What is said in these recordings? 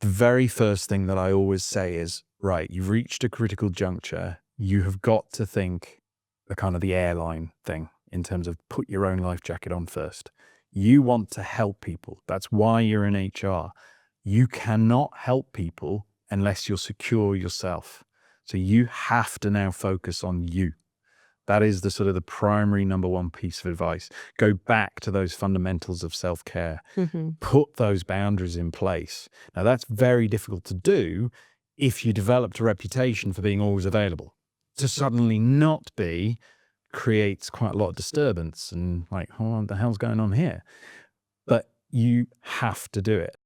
The very first thing that I always say is, right, you've reached a critical juncture. You have got to think the kind of the airline thing in terms of put your own life jacket on first. You want to help people. That's why you're in HR. You cannot help people unless you're secure yourself. So you have to now focus on you. That is the sort of the primary number one piece of advice. Go back to those fundamentals of self-care. Put those boundaries in place. Now, that's very difficult to do if you developed a reputation for being always available. To suddenly not be creates quite a lot of disturbance and like, oh, what the hell's going on here? But you have to do it.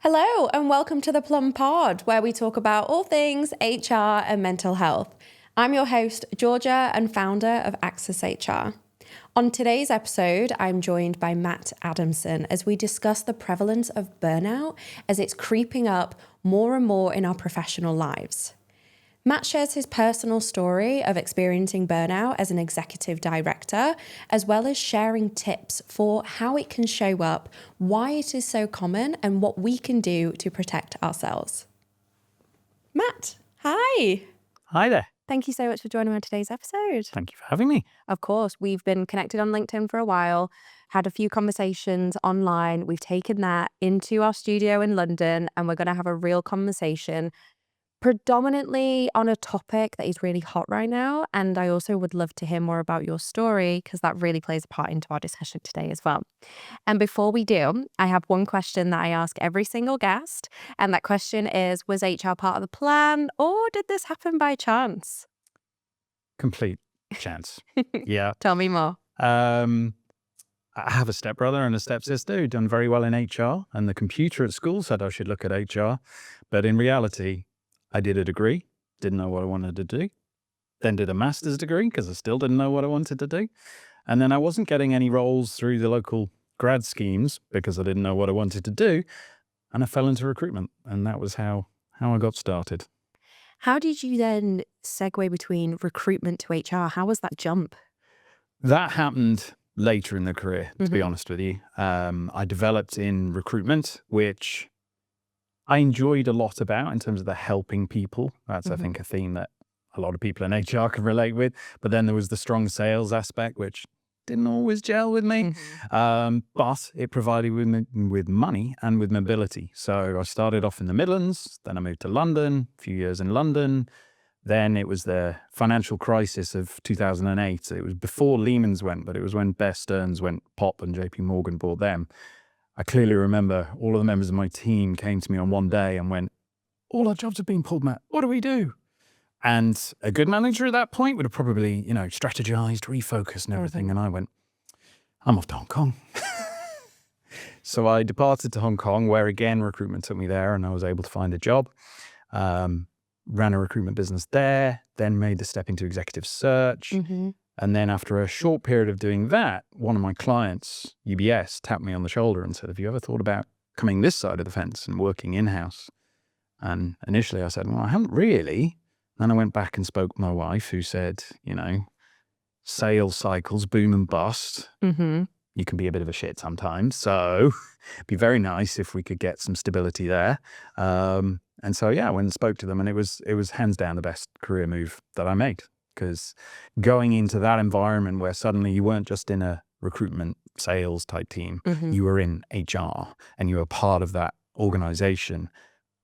Hello and welcome to the Plum Pod, where we talk about all things HR and mental health. I'm your host, Georgia, and founder of Access HR. On today's episode, I'm joined by Matt Adamson as we discuss the prevalence of burnout as it's creeping up more and more in our professional lives. Matt shares his personal story of experiencing burnout as an executive director, as well as sharing tips for how it can show up, why it is so common, and what we can do to protect ourselves. Matt, hi. Hi there. Thank you so much for joining me on today's episode. Thank you for having me. Of course, we've been connected on LinkedIn for a while, had a few conversations online. We've taken that into our studio in London, and we're going to have a real conversation predominantly on a topic that is really hot right now. And I also would love to hear more about your story because that really plays a part into our discussion today as well. And before we do, I have one question that I ask every single guest. And that question is, was HR part of the plan or did this happen by chance? Complete chance. Yeah. Tell me more. I have a stepbrother and a stepsister who've done very well in HR, and the computer at school said I should look at HR. But in reality, I did a degree, didn't know what I wanted to do, then did a master's degree because I still didn't know what I wanted to do. And then I wasn't getting any roles through the local grad schemes because I didn't know what I wanted to do. And I fell into recruitment, and that was how I got started. How did you then segue between recruitment to HR? How was that jump? That happened later in the career, to be honest with you. I developed in recruitment, which I enjoyed a lot about in terms of the helping people. That's, I think, a theme that a lot of people in HR can relate with. But then there was the strong sales aspect, which didn't always gel with me. But it provided with money and with mobility. So I started off in the Midlands, then I moved to London, a few years in London. Then it was the financial crisis of 2008. It was before Lehman's went, but it was when Bear Stearns went pop and JP Morgan bought them. I clearly remember all of the members of my team came to me on one day and went, all our jobs have been pulled, Matt. What do we do? And a good manager at that point would have probably, strategized, refocused and everything. And I went, I'm off to Hong Kong. So I departed to Hong Kong, where again, recruitment took me there and I was able to find a job. Ran a recruitment business there, then made the step into executive search. And then after a short period of doing that, one of my clients, UBS, tapped me on the shoulder and said, have you ever thought about coming this side of the fence and working in-house? And initially I said, well, I haven't really. Then I went back and spoke to my wife, who said, sales cycles, boom and bust. You can be a bit of a shit sometimes. So it'd be very nice if we could get some stability there. And so, yeah, I went and spoke to them, and it was hands down the best career move that I made. Because going into that environment where suddenly you weren't just in a recruitment sales type team, you were in HR and you were part of that organization,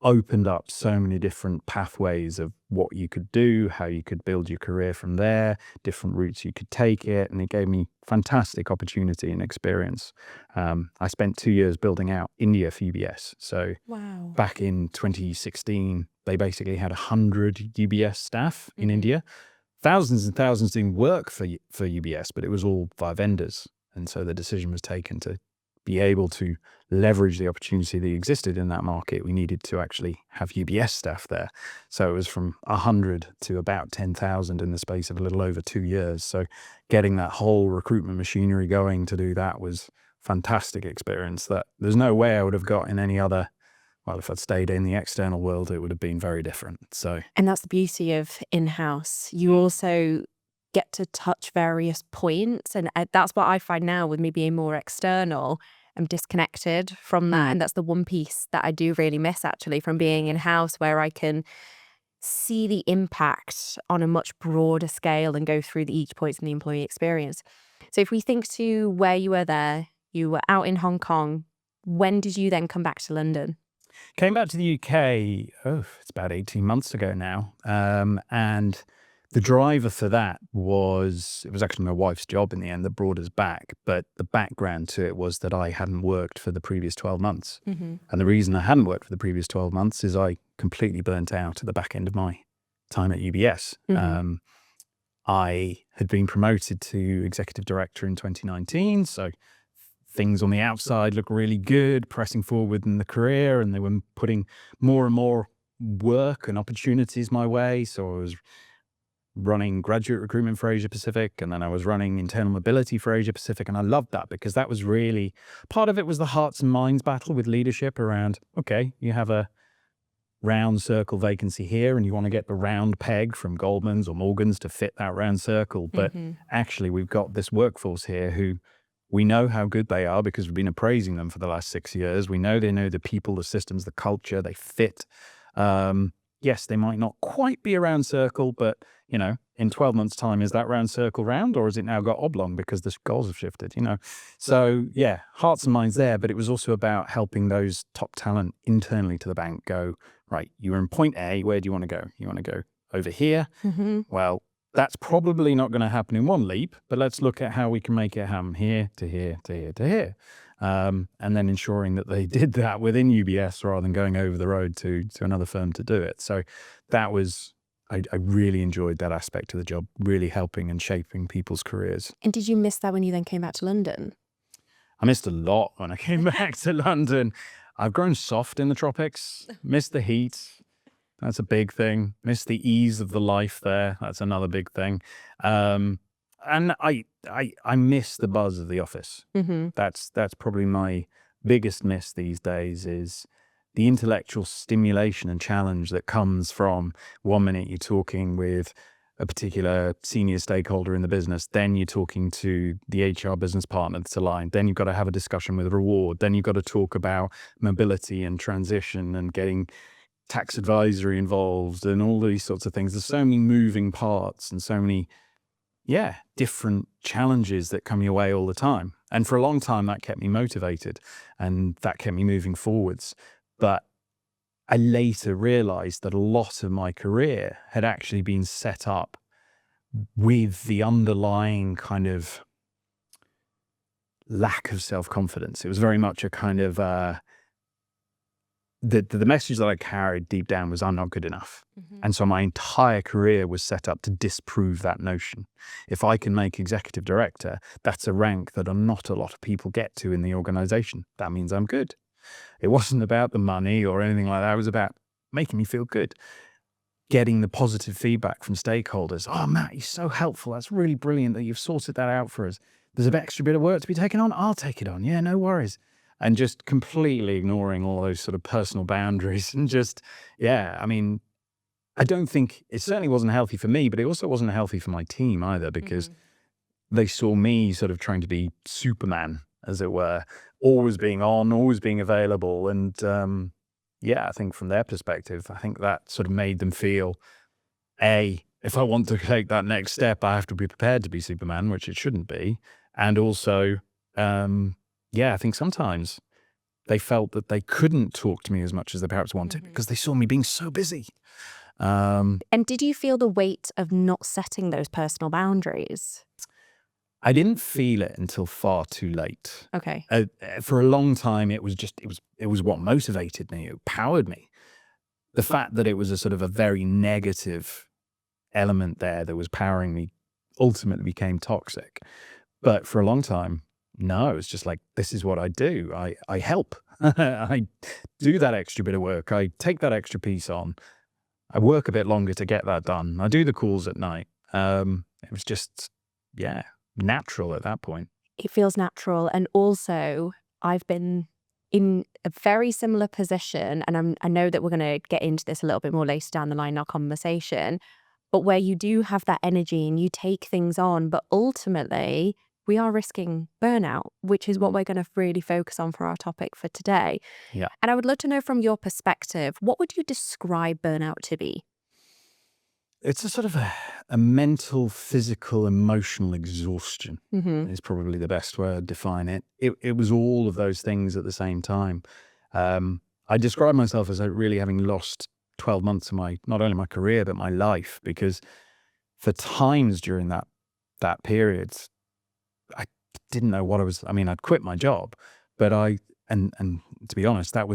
opened up so many different pathways of what you could do, how you could build your career from there, different routes you could take it. And it gave me fantastic opportunity and experience. I spent 2 years building out India for UBS. So back in 2016, they basically had 100 UBS staff in India. Thousands and thousands doing work for UBS, but it was all via vendors. And so the decision was taken to be able to leverage the opportunity that existed in that market. We needed to actually have UBS staff there. So it was from 100 to about 10,000 in the space of a little over 2 years. So getting that whole recruitment machinery going to do that was fantastic experience that there's no way I would have got in any other well, if I'd stayed in the external world, it would have been very different. So, And that's the beauty of in-house. You also get to touch various points. And that's what I find now with me being more external. I'm disconnected from that. And that's the one piece that I do really miss actually from being in-house, where I can see the impact on a much broader scale and go through each points in the employee experience. So if we think to where you were there, you were out in Hong Kong. When did you then come back to London? came back to the UK, it's about 18 months ago now. And the driver for that it was actually my wife's job in the end that brought us back. But the background to it was that I hadn't worked for the previous 12 months. And the reason I hadn't worked for the previous 12 months is I completely burnt out at the back end of my time at UBS. I had been promoted to executive director in 2019. So things on the outside look really good, pressing forward in the career, and they were putting more and more work and opportunities my way. So I was running graduate recruitment for Asia Pacific, and then I was running internal mobility for Asia Pacific. And I loved that because that was really part of it was the hearts and minds battle with leadership around, okay, you have a round circle vacancy here and you want to get the round peg from Goldman's or Morgan's to fit that round circle. But actually we've got this workforce here who we know how good they are because we've been appraising them for the last 6 years. We know they know the people, the systems, the culture, they fit. Yes, they might not quite be a round circle, but in 12 months' time, is that round circle round or has it now got oblong because the goals have shifted, So yeah, hearts and minds there, but it was also about helping those top talent internally to the bank go, right, you were in point A, where do you want to go? You want to go over here? Well, that's probably not going to happen in one leap, but let's look at how we can make it happen here to here to here to here. And then ensuring that they did that within UBS rather than going over the road to another firm to do it. So that was, I really enjoyed that aspect of the job, really helping and shaping people's careers. And did you miss that when you then came back to London? I missed a lot when I came back to London. I've grown soft in the tropics, missed the heat. That's a big thing. Miss the ease of the life there. That's another big thing. And I miss the buzz of the office. That's probably my biggest miss these days is the intellectual stimulation and challenge that comes from 1 minute you're talking with a particular senior stakeholder in the business, then you're talking to the HR business partner that's aligned, then you've got to have a discussion with reward, then you've got to talk about mobility and transition and getting tax advisory involved and all these sorts of things. There's so many moving parts and so many, different challenges that come your way all the time. And for a long time, that kept me motivated and that kept me moving forwards. But I later realized that a lot of my career had actually been set up with the underlying kind of lack of self-confidence. It was very much a kind of, the message that I carried deep down was I'm not good enough. And so my entire career was set up to disprove that notion. If I can make executive director, that's a rank that not a lot of people get to in the organization. That means I'm good. It wasn't about the money or anything like that. It was about making me feel good. Getting the positive feedback from stakeholders. Oh, Matt, you're so helpful. That's really brilliant that you've sorted that out for us. There's an extra bit of work to be taken on. I'll take it on. Yeah, no worries. And just completely ignoring all those sort of personal boundaries and just, I don't think it certainly wasn't healthy for me, but it also wasn't healthy for my team either because they saw me sort of trying to be Superman, as it were, always being on, always being available. And I think from their perspective, I think that sort of made them feel, if I want to take that next step, I have to be prepared to be Superman, which it shouldn't be. And also, I think sometimes they felt that they couldn't talk to me as much as they perhaps wanted because they saw me being so busy. And did you feel the weight of not setting those personal boundaries? I didn't feel it until far too late. Okay. For a long time, it was what motivated me. It powered me. The fact that it was a sort of a very negative element there that was powering me ultimately became toxic. But for a long time, no, it was just like, this is what I do. I help. I do that extra bit of work. I take that extra piece on. I work a bit longer to get that done. I do the calls at night. It was just, natural at that point. It feels natural. And also, I've been in a very similar position, and I know that we're going to get into this a little bit more later down the line in our conversation, but where you do have that energy and you take things on, but ultimately we are risking burnout, which is what we're going to really focus on for our topic for today. Yeah. And I would love to know from your perspective, what would you describe burnout to be? It's a sort of a mental, physical, emotional exhaustion Mm-hmm. is probably the best way to define it. It was all of those things at the same time. I describe myself as really having lost 12 months of not only my career, but my life, because for times during that period, I didn't know what I'd quit my job, but and to be honest, that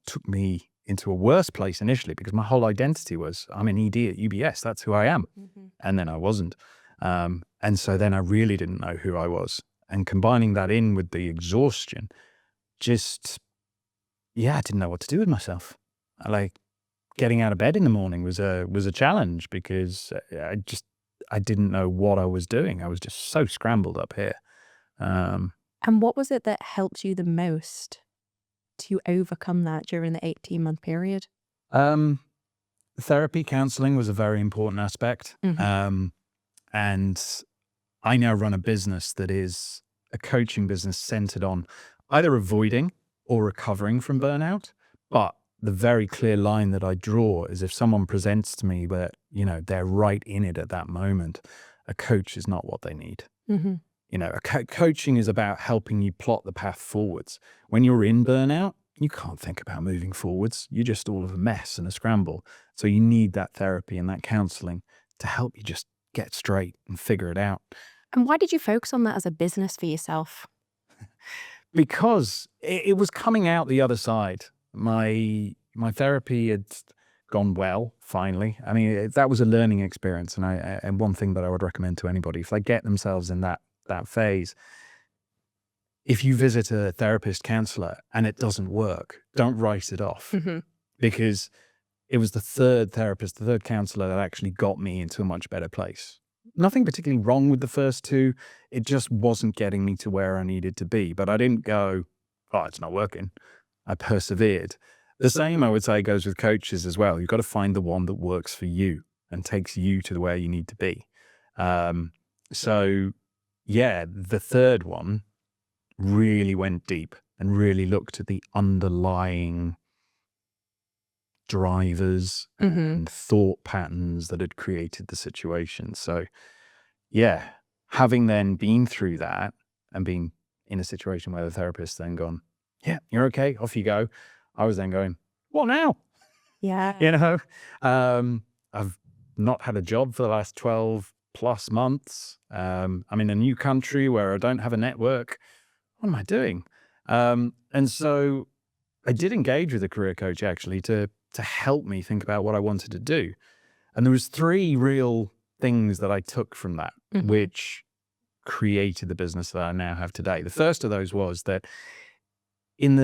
took me into a worse place initially, because my whole identity was, I'm an ED at UBS. That's who I am. Mm-hmm. And then I wasn't. And so then I really didn't know who I was. And combining that in with the exhaustion, I didn't know what to do with myself. Getting out of bed in the morning was a challenge, because I didn't know what I was doing. I was just so scrambled up here. And what was it that helped you the most to overcome that during the 18-month period? Therapy, counseling was a very important aspect. Mm-hmm. And I now run a business that is a coaching business centered on either avoiding or recovering from burnout. But the very clear line that I draw is, if someone presents to me that, they're right in it at that moment, a coach is not what they need. Mm-hmm. Coaching is about helping you plot the path forwards. When you're in burnout, you can't think about moving forwards. You're just all of a mess and a scramble. So you need that therapy and that counseling to help you just get straight and figure it out. And why did you focus on that as a business for yourself? Because it was coming out the other side. My therapy had gone well, finally. I mean, that was a learning experience. And one thing that I would recommend to anybody, if they get themselves in that phase, if you visit a therapist, counselor, and it doesn't work, don't write it off. Mm-hmm. Because it was the third counselor that actually got me into a much better place. Nothing particularly wrong with the first two. It just wasn't getting me to where I needed to be. But I didn't go, oh, it's not working. I persevered. The same, I would say, goes with coaches as well. You've got to find the one that works for you and takes you to where you need to be. The third one really went deep and really looked at the underlying drivers Mm-hmm. and thought patterns that had created the situation. So, having then been through that and being in a situation where the therapist then gone, yeah, you're okay, off you go. I was then going, what now? Yeah. I've not had a job for the last 12 plus months. I'm in a new country where I don't have a network. What am I doing? And so I did engage with a career coach, actually, to help me think about what I wanted to do. And there was 3 real things that I took from that, Mm-hmm. which created the business that I now have today. The first of those was that in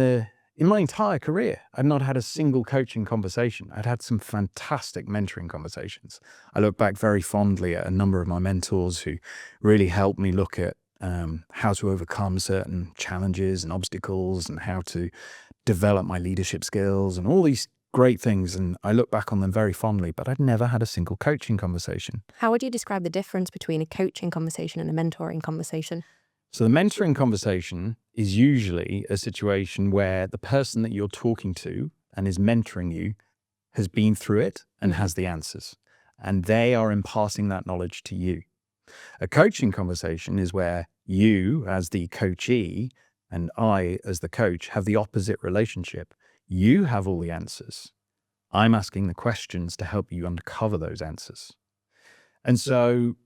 my entire career, I'd not had a single coaching conversation. I'd had some fantastic mentoring conversations. I look back very fondly at a number of my mentors who really helped me look at how to overcome certain challenges and obstacles, and how to develop my leadership skills and all these great things. And I look back on them very fondly, but I'd never had a single coaching conversation. How would you describe the difference between a coaching conversation and a mentoring conversation? So the mentoring conversation is usually a situation where the person that you're talking to and is mentoring you has been through it and has the answers, and they are imparting that knowledge to you. A coaching conversation is where you, as the coachee, and I, as the coach, have the opposite relationship. You have all the answers. I'm asking the questions to help you uncover those answers. And so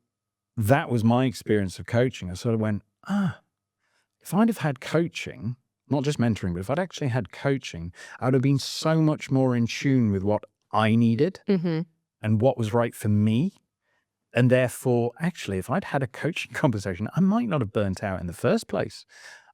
that was my experience of coaching. I sort of went, if I'd have had coaching, not just mentoring, but if I'd actually had coaching, I would have been so much more in tune with what I needed Mm-hmm. and what was right for me. And therefore, actually, if I'd had a coaching conversation, I might not have burnt out in the first place.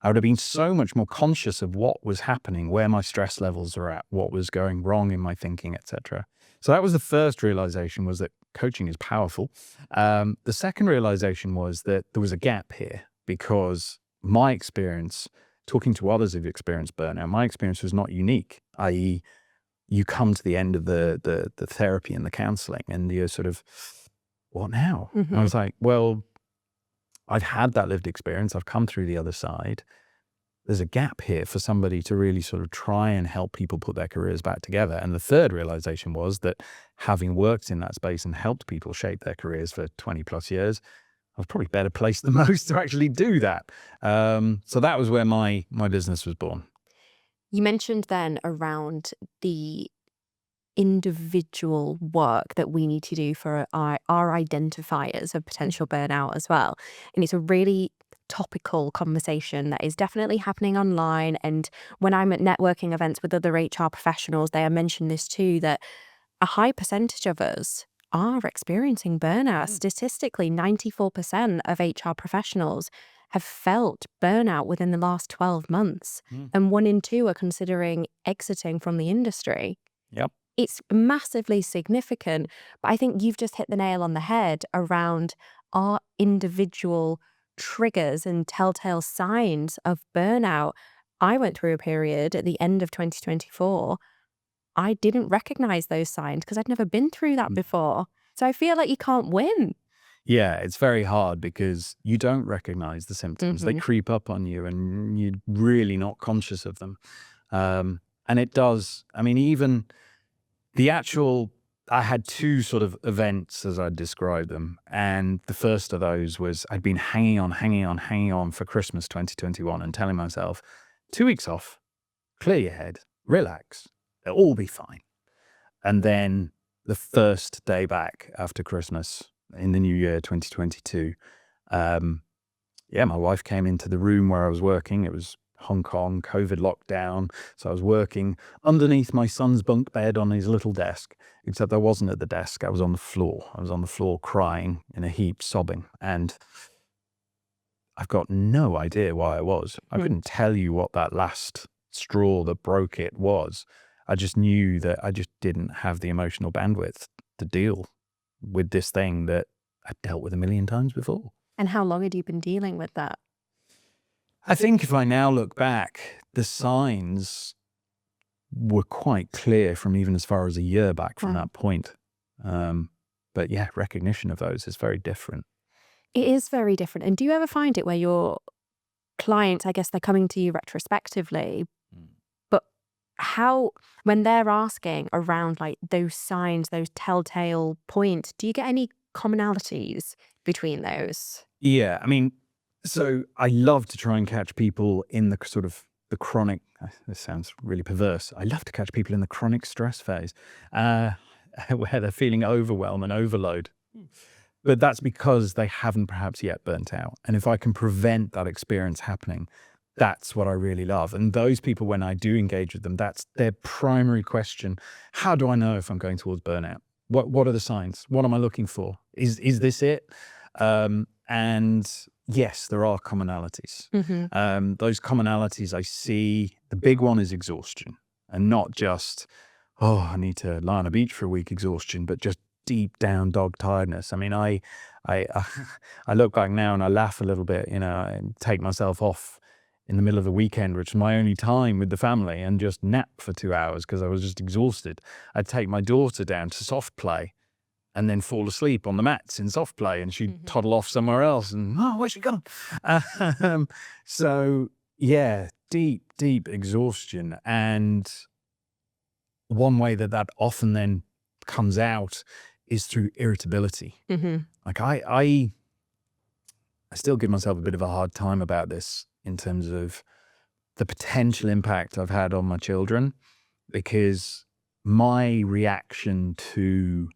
I would have been so much more conscious of what was happening, where my stress levels are at, what was going wrong in my thinking, etc. So that was the first realization, was that coaching is powerful. The second realization was that there was a gap here, because my experience talking to others who've experienced burnout, my experience was not unique, i.e., you come to the end of the therapy and the counseling and you're sort of, what now? And I was like, well, I've had that lived experience. I've come through the other side. There's a gap here for somebody to really sort of try and help people put their careers back together. And the third realization was that having worked in that space and helped people shape their careers for 20 plus years, I was probably better placed than most to actually do that. So that was where my business was born. You mentioned then around the individual work that we need to do for our identifiers of potential burnout as well. And it's a really topical conversation that is definitely happening online. And when I'm at networking events with other HR professionals, they mention this too, that a high percentage of us are experiencing burnout. Statistically, 94% of HR professionals have felt burnout within the last 12 months. And 1 in 2 are considering exiting from the industry. Yep. It's massively significant, but I think you've just hit the nail on the head around our individual triggers and telltale signs of burnout. I went through a period at the end of 2024. I didn't recognize those signs because I'd never been through that before. So I feel like you can't win. Yeah, it's very hard because you don't recognize the symptoms. They creep up on you and you're really not conscious of them. And it does, I mean, even the actual, I had 2 sort of events as I described them. And the first of those was I'd been hanging on for Christmas 2021 and telling myself, 2 weeks off, clear your head, relax, it'll all be fine. And then the first day back after Christmas in the new year, 2022, my wife came into the room where I was working. It was Hong Kong, COVID lockdown. So I was working underneath my son's bunk bed on his little desk, except I wasn't at the desk. I was on the floor. I was on the floor crying in a heap, sobbing. And I've got no idea why I was. I couldn't tell you what that last straw that broke it was. I just knew that I just didn't have the emotional bandwidth to deal with this thing that I'd dealt with a million times before. And how long had you been dealing with that? I think if I now look back, the signs were quite clear from even as far as a year back from that point. But yeah, recognition of those is very different. It is very different. And do you ever find it where your clients, I guess they're coming to you retrospectively, but when they're asking around like those signs, those telltale points, do you get any commonalities between those? Yeah, I mean, so I love to try and catch people in the sort of the chronic, this sounds really perverse. I love to catch people in the chronic stress phase, where they're feeling overwhelm and overload. But that's because they haven't perhaps yet burnt out. And if I can prevent that experience happening, that's what I really love. And those people, when I do engage with them, that's their primary question. How do I know if I'm going towards burnout? What are the signs? What am I looking for? Is this it? And yes, there are commonalities. Those commonalities I see, the big one is exhaustion, and not just, I need to lie on a beach for a week exhaustion, but just deep down dog tiredness. I mean, I look back now and I laugh a little bit, and take myself off in the middle of the weekend, which is my only time with the family, and just nap for 2 hours because I was just exhausted. I'd take my daughter down to soft play and then fall asleep on the mats in soft play, and she'd toddle off somewhere else and, where's she gone? So yeah, deep exhaustion. And one way that often then comes out is through irritability. Like I still give myself a bit of a hard time about this in terms of the potential impact I've had on my children, because my reaction to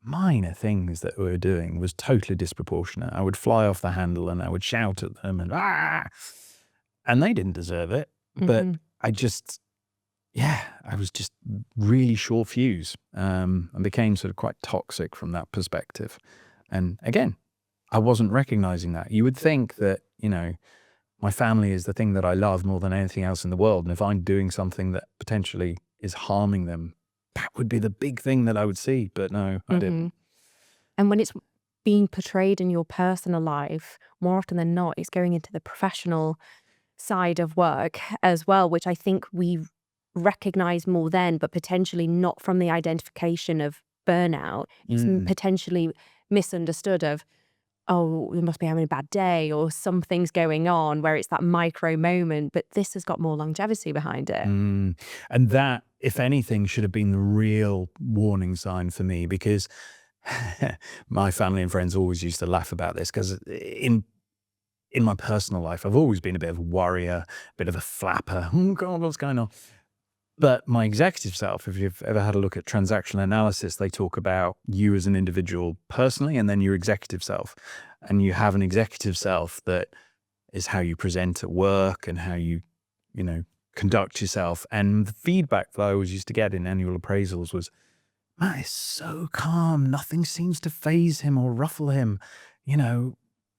minor things that we were doing was totally disproportionate. I would fly off the handle and I would shout at them and they didn't deserve it. But I was just really short fuse, and became sort of quite toxic from that perspective. And again, I wasn't recognizing that. You would think that, my family is the thing that I love more than anything else in the world. And if I'm doing something that potentially is harming them, that would be the big thing that I would see. But no, I didn't. And when it's being portrayed in your personal life, more often than not, it's going into the professional side of work as well, which I think we recognize more then, but potentially not from the identification of burnout. It's potentially misunderstood of, oh, we must be having a bad day or something's going on, where it's that micro moment, but this has got more longevity behind it. And that, if anything, should have been the real warning sign for me, because my family and friends always used to laugh about this, because in my personal life, I've always been a bit of a worrier, a bit of a flapper. Oh God, what's going on? But my executive self, if you've ever had a look at transactional analysis, they talk about you as an individual personally, and then your executive self. And you have an executive self that is how you present at work and how you conduct yourself. And the feedback that I always used to get in annual appraisals was, Matt is so calm. Nothing seems to faze him or ruffle him.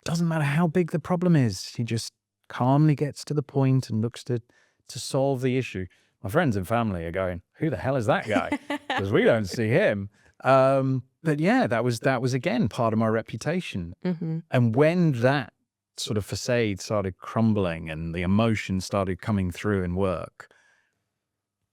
Doesn't matter how big the problem is. He just calmly gets to the point and looks to solve the issue. My friends and family are going, who the hell is that guy? Because we don't see him. But yeah, that was again part of my reputation. And when that sort of facade started crumbling and the emotion started coming through in work,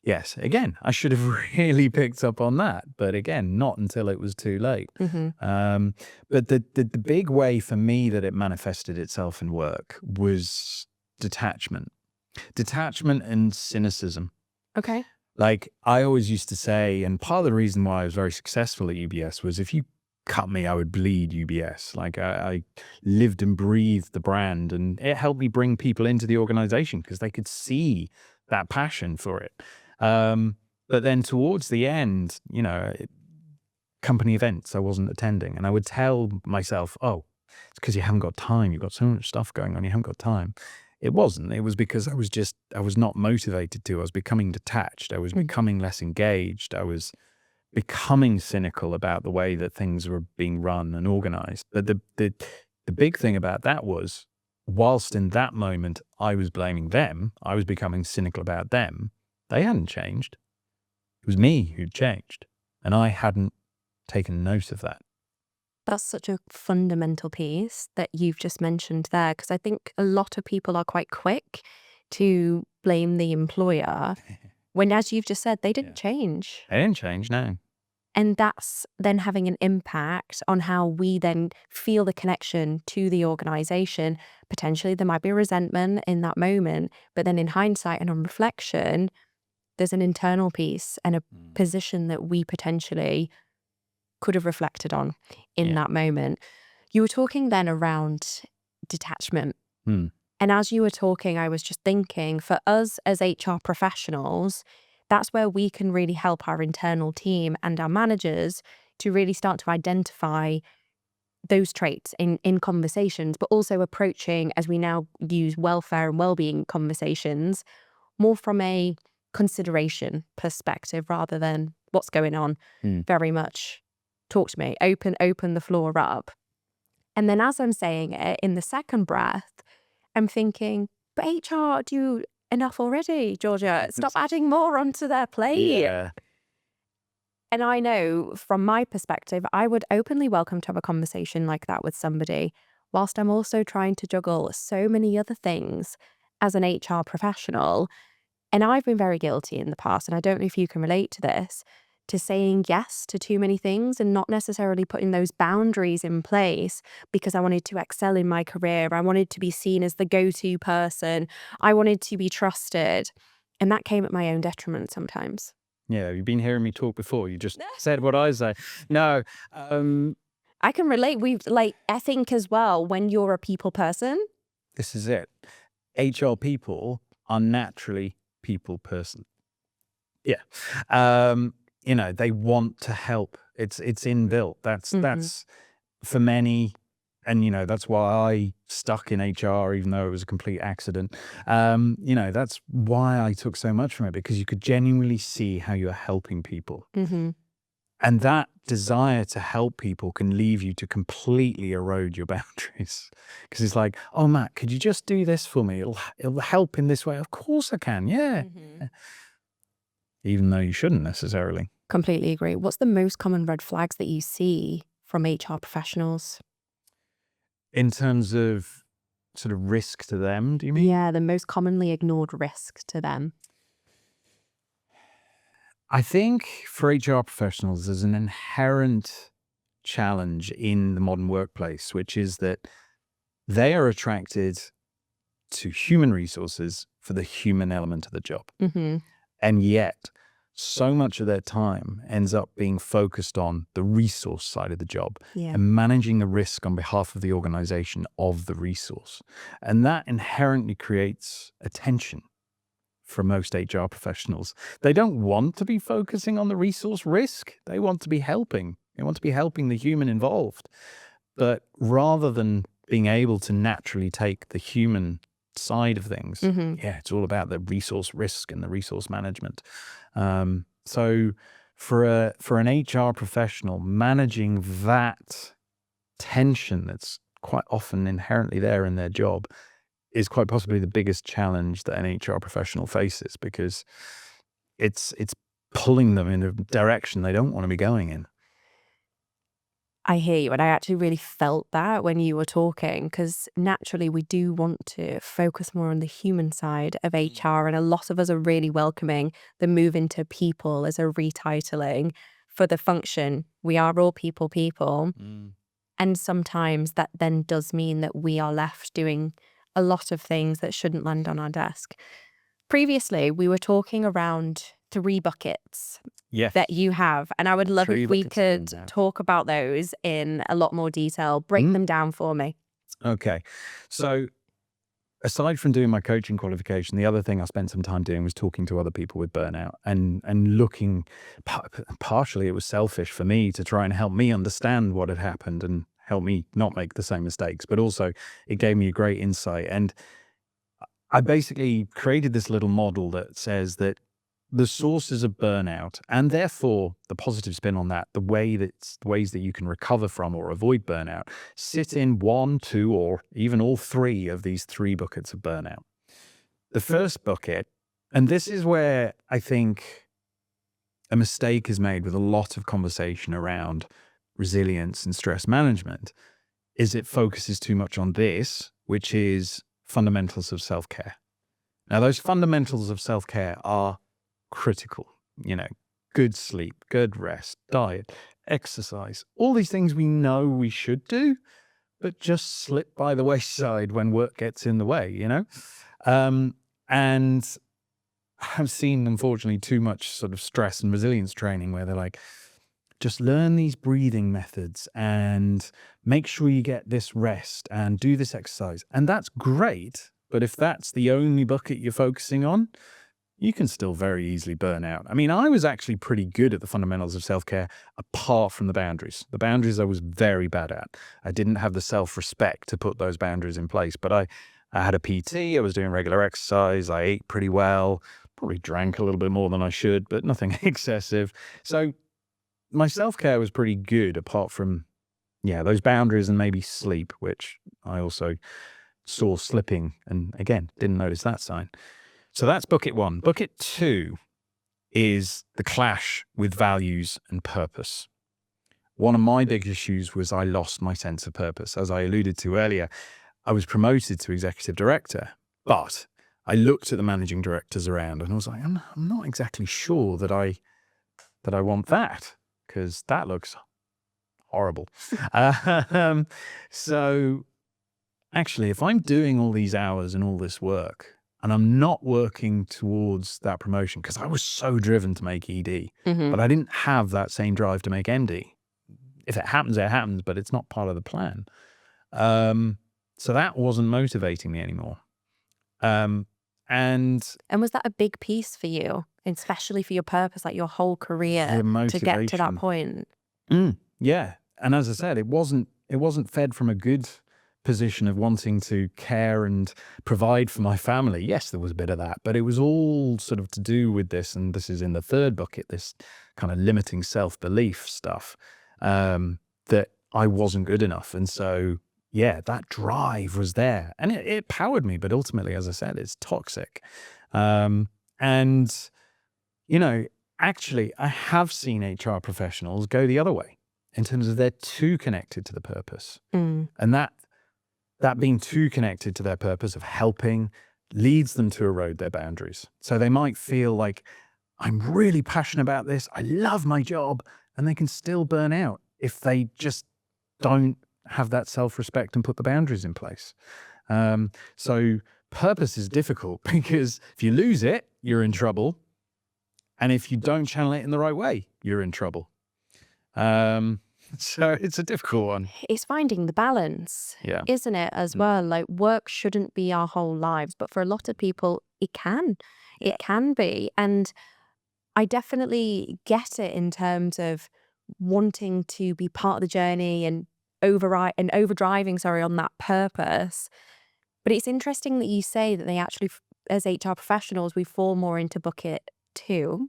yes, again, I should have really picked up on that. But again, not until it was too late. But the big way for me that it manifested itself in work was detachment. Detachment and cynicism. Okay. Like I always used to say, and part of the reason why I was very successful at UBS was, if you cut me, I would bleed UBS. Like I lived and breathed the brand, and it helped me bring people into the organization because they could see that passion for it. But then towards the end, company events I wasn't attending, and I would tell myself, oh, it's because you haven't got time. You've got so much stuff going on. You haven't got time. It wasn't. It was because I was not motivated to. I was becoming detached. I was becoming less engaged. I was becoming cynical about the way that things were being run and organized. But the big thing about that was, whilst in that moment I was blaming them, I was becoming cynical about them, they hadn't changed. It was me who'd changed. And I hadn't taken note of that. That's such a fundamental piece that you've just mentioned there, because I think a lot of people are quite quick to blame the employer when, as you've just said, they didn't change. They didn't change, no. And that's then having an impact on how we then feel the connection to the organization. Potentially there might be resentment in that moment, but then in hindsight and on reflection, there's an internal piece and a position that we potentially could have reflected on in that moment. You were talking then around detachment. And as you were talking, I was just thinking, for us as HR professionals, that's where we can really help our internal team and our managers to really start to identify those traits in conversations, but also approaching, as we now use welfare and well-being conversations, more from a consideration perspective rather than what's going on. Very much talk to me, open the floor up. And then as I'm saying it in the second breath, I'm thinking, but HR do enough already, Georgia. Stop adding more onto their plate. Yeah. And I know from my perspective, I would openly welcome to have a conversation like that with somebody, whilst I'm also trying to juggle so many other things as an HR professional. And I've been very guilty in the past, and I don't know if you can relate to this, to saying yes to too many things and not necessarily putting those boundaries in place because I wanted to excel in my career. I wanted to be seen as the go-to person. I wanted to be trusted. And that came at my own detriment sometimes. Yeah, you've been hearing me talk before. You just said what I say. No. I can relate. I think as well, when you're a people person. This is it. HR people are naturally people person. Yeah. They want to help. It's inbuilt. That's for many, and that's why I stuck in HR, even though it was a complete accident. That's why I took so much from it, because you could genuinely see how you're helping people. And that desire to help people can leave you to completely erode your boundaries. Because it's like, oh, Matt, could you just do this for me? It'll help in this way. Of course I can. Yeah. Even though you shouldn't necessarily. Completely agree. What's the most common red flags that you see from HR professionals? In terms of sort of risk to them, do you mean? Yeah, the most commonly ignored risk to them. I think for HR professionals, there's an inherent challenge in the modern workplace, which is that they are attracted to human resources for the human element of the job. Mm-hmm. And yet, so much of their time ends up being focused on the resource side of the job Yeah. and managing the risk on behalf of the organization of the resource. And that inherently creates a tension for most HR professionals. They don't want to be focusing on the resource risk. They want to be helping. They want to be helping the human involved. But rather than being able to naturally take the human side of things, it's all about the resource risk and the resource management. So for an HR professional, managing that tension that's quite often inherently there in their job is quite possibly the biggest challenge that an HR professional faces, because it's pulling them in a direction they don't want to be going in. I hear you. And I actually really felt that when you were talking, because naturally we do want to focus more on the human side of HR. And a lot of us are really welcoming the move into people as a retitling for the function. We are all people. And sometimes that then does mean that we are left doing a lot of things that shouldn't land on our desk. Previously, we were talking around 3 buckets that you have. And I would love if we could talk about those in a lot more detail. Break them down for me. Okay. So aside from doing my coaching qualification, the other thing I spent some time doing was talking to other people with burnout and looking, partially it was selfish for me to try and help me understand what had happened and help me not make the same mistakes, but also it gave me a great insight. And I basically created this little model that says that the sources of burnout, and therefore the positive spin on that, the ways that you can recover from or avoid burnout, sit in 1, 2, or even all 3 of these 3 buckets of burnout. The first bucket, and this is where I think a mistake is made with a lot of conversation around resilience and stress management, is it focuses too much on this, which is fundamentals of self-care. Now, those fundamentals of self-care are critical, good sleep, good rest, diet, exercise, all these things we know we should do, but just slip by the wayside when work gets in the way, and I've seen, unfortunately, too much sort of stress and resilience training where they're like, just learn these breathing methods and make sure you get this rest and do this exercise. And that's great. But if that's the only bucket you're focusing on, you can still very easily burn out. I mean, I was actually pretty good at the fundamentals of self-care, apart from the boundaries. The boundaries I was very bad at. I didn't have the self-respect to put those boundaries in place. But I had a PT, I was doing regular exercise, I ate pretty well, probably drank a little bit more than I should, but nothing excessive. So my self-care was pretty good, apart from, those boundaries and maybe sleep, which I also saw slipping and, again, didn't notice that sign. So that's bucket 1. Bucket 2 is the clash with values and purpose. One of my big issues was I lost my sense of purpose. As I alluded to earlier, I was promoted to executive director, but I looked at the managing directors around and I was like, I'm not exactly sure that I want that, because that looks horrible. So actually, if I'm doing all these hours and all this work and I'm not working towards that promotion, because I was so driven to make ED, but I didn't have that same drive to make MD. If it happens, it happens, but it's not part of the plan. So that wasn't motivating me anymore. And was that a big piece for you, especially for your purpose, like your whole career, to get to that point? Yeah. And as I said, it wasn't fed from a good position of wanting to care and provide for my family. Yes, there was a bit of that, but it was all sort of to do with this, and this is in the third bucket, this kind of limiting self-belief stuff, that I wasn't good enough. And so, that drive was there and it powered me, but ultimately, as I said, it's toxic. Actually, I have seen HR professionals go the other way in terms of they're too connected to the purpose. And that being too connected to their purpose of helping leads them to erode their boundaries. So they might feel like, I'm really passionate about this, I love my job, and they can still burn out if they just don't have that self-respect and put the boundaries in place. So purpose is difficult because if you lose it, you're in trouble. And if you don't channel it in the right way, you're in trouble. So it's a difficult one. It's finding the balance, Yeah. isn't it, as well? Like, work shouldn't be our whole lives, but for a lot of people, it can. It can be. And I definitely get it in terms of wanting to be part of the journey and overdriving, on that purpose. But it's interesting that you say that they actually, as HR professionals, we fall more into bucket 2.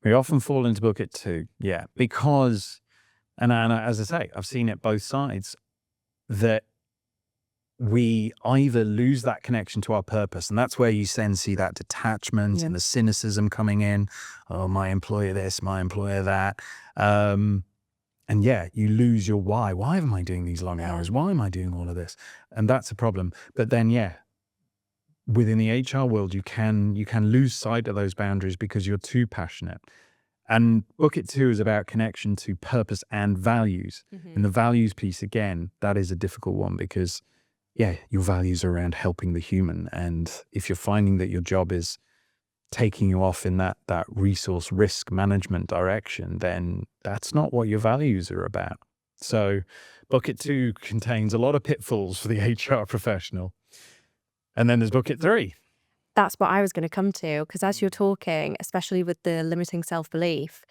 We often fall into bucket 2, yeah, because, and as I say, I've seen it both sides, that we either lose that connection to our purpose, and that's where you then see that detachment and the cynicism coming in. Oh, my employer this, my employer that. And yeah, you lose your why. Why am I doing these long hours? Why am I doing all of this? And that's a problem. But then, yeah, within the HR world, you can lose sight of those boundaries because you're too passionate. And bucket 2 is about connection to purpose and values. And the values piece, again, that is a difficult one because, yeah, your values are around helping the human. And if you're finding that your job is taking you off in that resource risk management direction, then that's not what your values are about. So bucket 2 contains a lot of pitfalls for the HR professional. And then there's bucket 3. That's what I was going to come to, because as you're talking, especially with the limiting self-belief,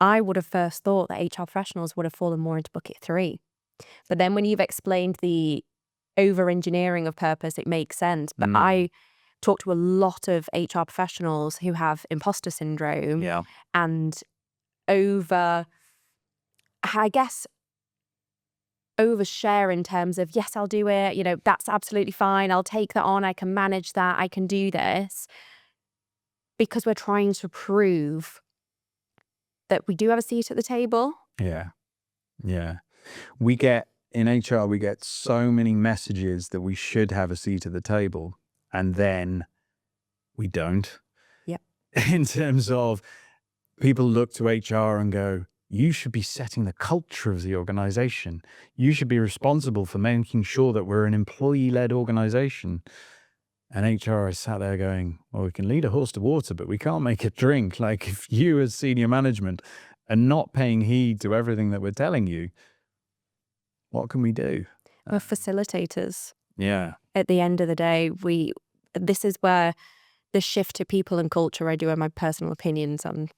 I would have first thought that HR professionals would have fallen more into bucket 3. But then when you've explained the over-engineering of purpose, it makes sense. But I talk to a lot of HR professionals who have imposter syndrome and overshare in terms of, yes, I'll do it. That's absolutely fine. I'll take that on. I can manage that. I can do this. Because we're trying to prove that we do have a seat at the table. Yeah. In HR, we get so many messages that we should have a seat at the table, and then we don't. Yep. In terms of, people look to HR and go, you should be setting the culture of the organization. You should be responsible for making sure that we're an employee-led organization. And HR is sat there going, well, we can lead a horse to water, but we can't make it drink. Like, if you as senior management are not paying heed to everything that we're telling you, what can we do? We're facilitators. Yeah. At the end of the day, this is where the shift to people and culture, I do have my personal opinions on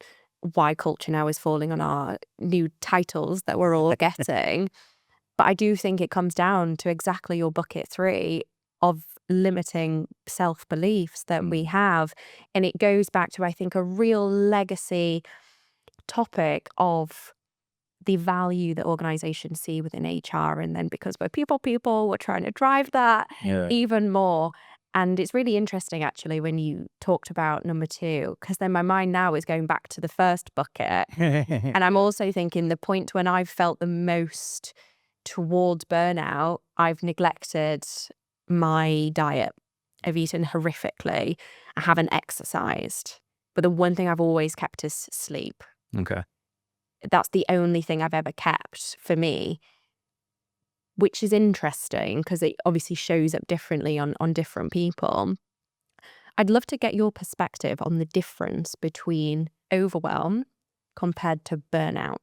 why culture now is falling on our new titles that we're all getting. But I do think it comes down to exactly your bucket 3 of limiting self-beliefs that we have. And it goes back to, I think, a real legacy topic of the value that organizations see within HR. And then because we're people, we're trying to drive that even more. And it's really interesting, actually, when you talked about number 2, because then my mind now is going back to the first bucket. And I'm also thinking the point when I've felt the most towards burnout, I've neglected my diet. I've eaten horrifically. I haven't exercised. But the one thing I've always kept is sleep. Okay. That's the only thing I've ever kept for me, which is interesting because it obviously shows up differently on different people. I'd love to get your perspective on the difference between overwhelm compared to burnout.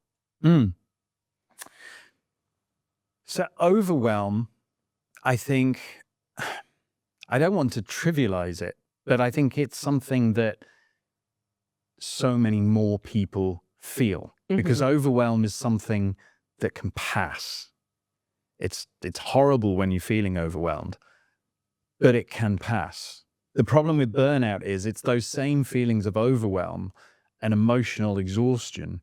So overwhelm, I think, I don't want to trivialize it, but I think it's something that so many more people feel, because overwhelm is something that can pass. It's horrible when you're feeling overwhelmed, but it can pass. The problem with burnout is it's those same feelings of overwhelm and emotional exhaustion,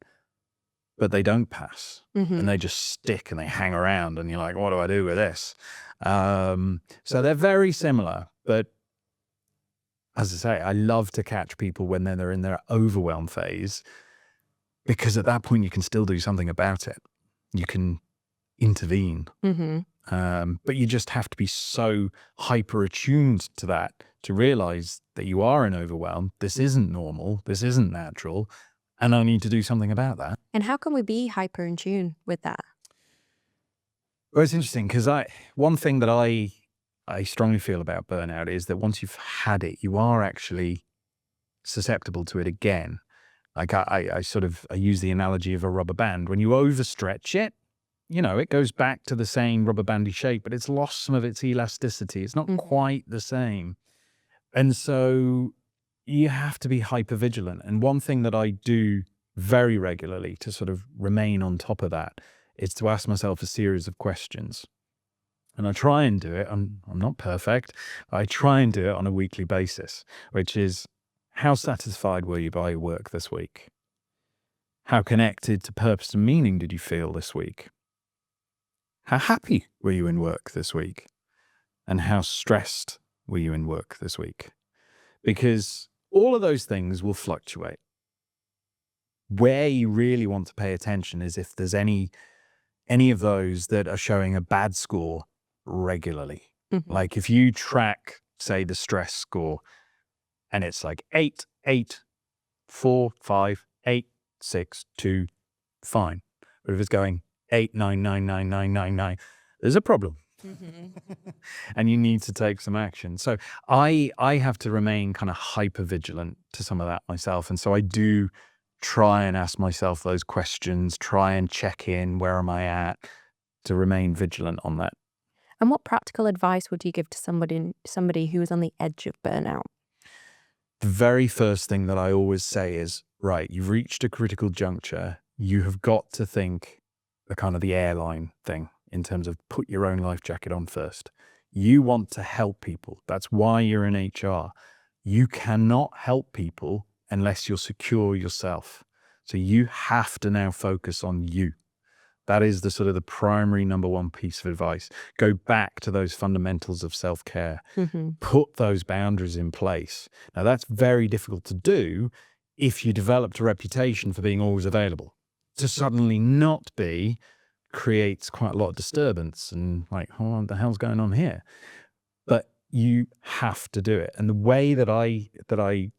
but they don't pass. And they just stick and they hang around and you're like, what do I do with this? So they're very similar, but as I say, I love to catch people when they're in their overwhelm phase, because at that point you can still do something about it. You can intervene. Mm-hmm. But you just have to be so hyper attuned to that to realize that you are in overwhelm. This isn't normal. This isn't natural. And I need to do something about that. And how can we be hyper in tune with that? Well, it's interesting because one thing that I strongly feel about burnout is that once you've had it, you are actually susceptible to it again. Like I use the analogy of a rubber band. When you overstretch it, it goes back to the same rubber bandy shape, but it's lost some of its elasticity. It's not quite the same. And so you have to be hyper vigilant. And one thing that I do very regularly to sort of remain on top of that is to ask myself a series of questions. And I try and do it. I'm not perfect. I try and do it on a weekly basis, which is, how satisfied were you by your work this week? How connected to purpose and meaning did you feel this week? How happy were you in work this week? And how stressed were you in work this week? Because all of those things will fluctuate. Where you really want to pay attention is if there's any of those that are showing a bad score regularly. Mm-hmm. Like if you track, say, the stress score, and it's like 8, 8, 4, 5, 8, 6, 2, fine. But if it's going 8, 9, 9, 9, 9, 9, 9, there's a problem. Mm-hmm. And you need to take some action. So I have to remain kind of hyper vigilant to some of that myself. And so I do try and ask myself those questions, try and check in, where am I at, to remain vigilant on that. And what practical advice would you give to somebody who is on the edge of burnout? The very first thing that I always say is, right, you've reached a critical juncture. You have got to think the kind of the airline thing in terms of put your own life jacket on first. You want to help people. That's why you're in HR. You cannot help people unless you're secure yourself. So you have to now focus on you. That is the sort of the primary number one piece of advice. Go back to those fundamentals of self-care. Mm-hmm. Put those boundaries in place. Now, that's very difficult to do if you developed a reputation for being always available. To suddenly not be creates quite a lot of disturbance and like, oh, what the hell's going on here? But you have to do it. And the way that I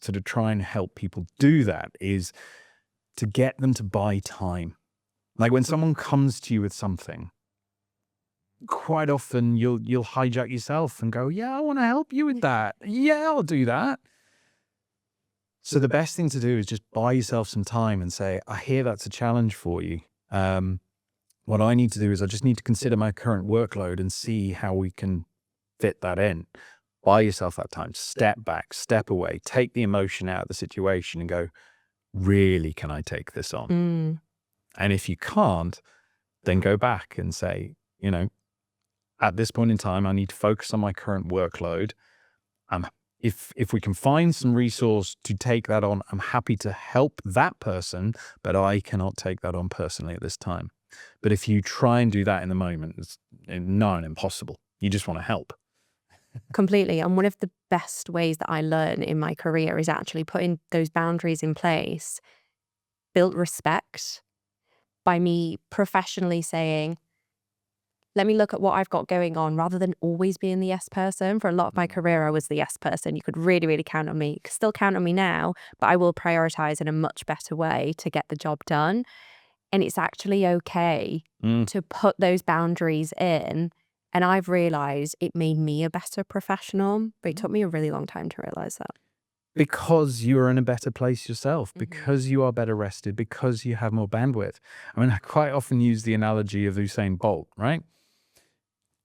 sort of try and help people do that is to get them to buy time. Like when someone comes to you with something, quite often you'll hijack yourself and go, yeah, I want to help you with that. Yeah, I'll do that. So the best thing to do is just buy yourself some time and say, I hear that's a challenge for you. What I need to do is I just need to consider my current workload and see how we can fit that in. Buy yourself that time, step back, step away, take the emotion out of the situation and go, really, can I take this on? Mm. And if you can't, then go back and say, at this point in time, I need to focus on my current workload. If we can find some resource to take that on, I'm happy to help that person, but I cannot take that on personally at this time. But if you try and do that in the moment, it's impossible. You just want to help. Completely. And one of the best ways that I learn in my career is actually putting those boundaries in place, built respect by me professionally saying, let me look at what I've got going on rather than always being the yes person. For a lot of my career, I was the yes person. You could really, really count on me. You can still count on me now, but I will prioritize in a much better way to get the job done. And it's actually okay to put those boundaries in. And I've realized it made me a better professional, but it took me a really long time to realize that. Because you're in a better place yourself, because you are better rested, because you have more bandwidth. I mean, I quite often use the analogy of Usain Bolt, right?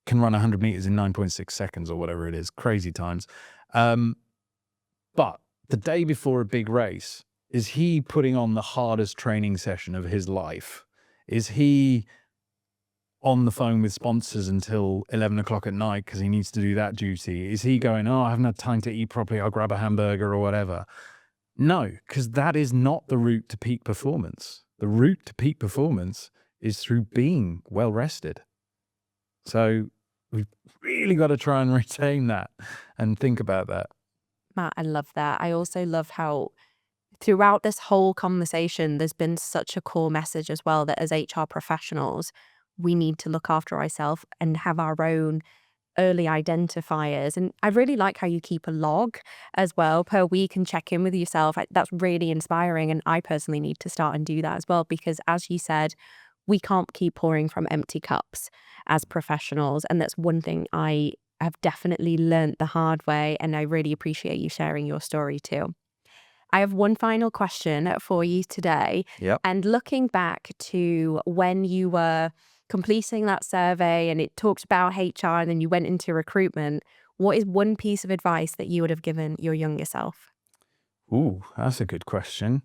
Can run 100 meters in 9.6 seconds or whatever it is, crazy times. But the day before a big race, is he putting on the hardest training session of his life? Is he on the phone with sponsors until 11 o'clock at night because he needs to do that duty? Is he going, oh, I haven't had time to eat properly, I'll grab a hamburger or whatever? No, because that is not the route to peak performance. The route to peak performance is through being well rested. So we've really got to try and retain that and think about that. Matt, I love that. I also love how throughout this whole conversation, there's been such a core message as well that as HR professionals, we need to look after ourselves and have our own early identifiers. And I really like how you keep a log as well per week and check in with yourself. That's really inspiring. And I personally need to start and do that as well, because as you said, we can't keep pouring from empty cups as professionals. And that's one thing I have definitely learned the hard way. And I really appreciate you sharing your story too. I have one final question for you today. Yep. And looking back to when you were completing that survey and it talked about HR and then you went into recruitment, what is one piece of advice that you would have given your younger self? Ooh, that's a good question.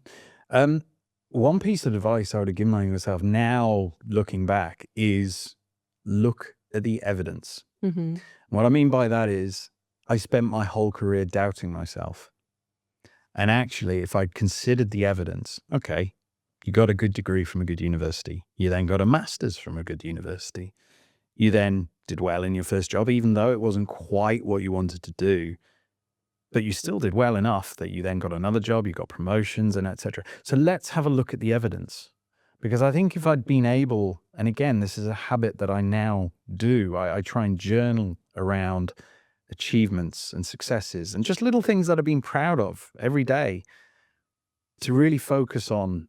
One piece of advice I would have given myself now, looking back, is look at the evidence. Mm-hmm. What I mean by that is I spent my whole career doubting myself. And actually, if I'd considered the evidence, okay, you got a good degree from a good university. You then got a master's from a good university. You then did well in your first job, even though it wasn't quite what you wanted to do. But you still did well enough that you then got another job, you got promotions and etc. So let's have a look at the evidence. Because I think if I'd been able, and again, this is a habit that I now do, I try and journal around achievements and successes and just little things that I've been proud of every day, to really focus on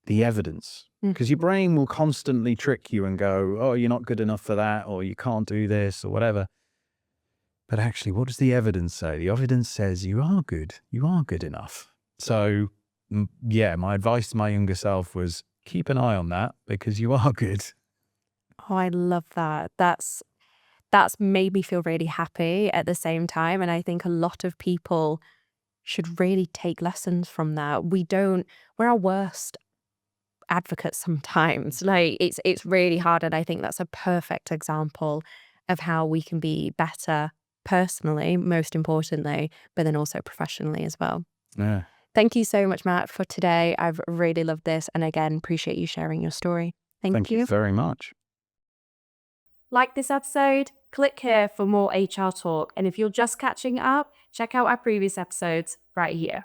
the evidence. Because your brain will constantly trick you and go, oh, you're not good enough for that, or you can't do this, or whatever. But actually, what does the evidence say? The evidence says you are good. You are good enough. So, yeah, my advice to my younger self was keep an eye on that, because you are good. Oh, I love that. That's made me feel really happy at the same time. And I think a lot of people should really take lessons from that. We're our worst advocates sometimes. Like it's really hard. And I think that's a perfect example of how we can be better personally, most importantly, but then also professionally as well. Yeah. Thank you so much, Matt, for today. I've really loved this. And again, appreciate you sharing your story. Thank you very much. Like this episode? Click here for more HR talk. And if you're just catching up, check out our previous episodes right here.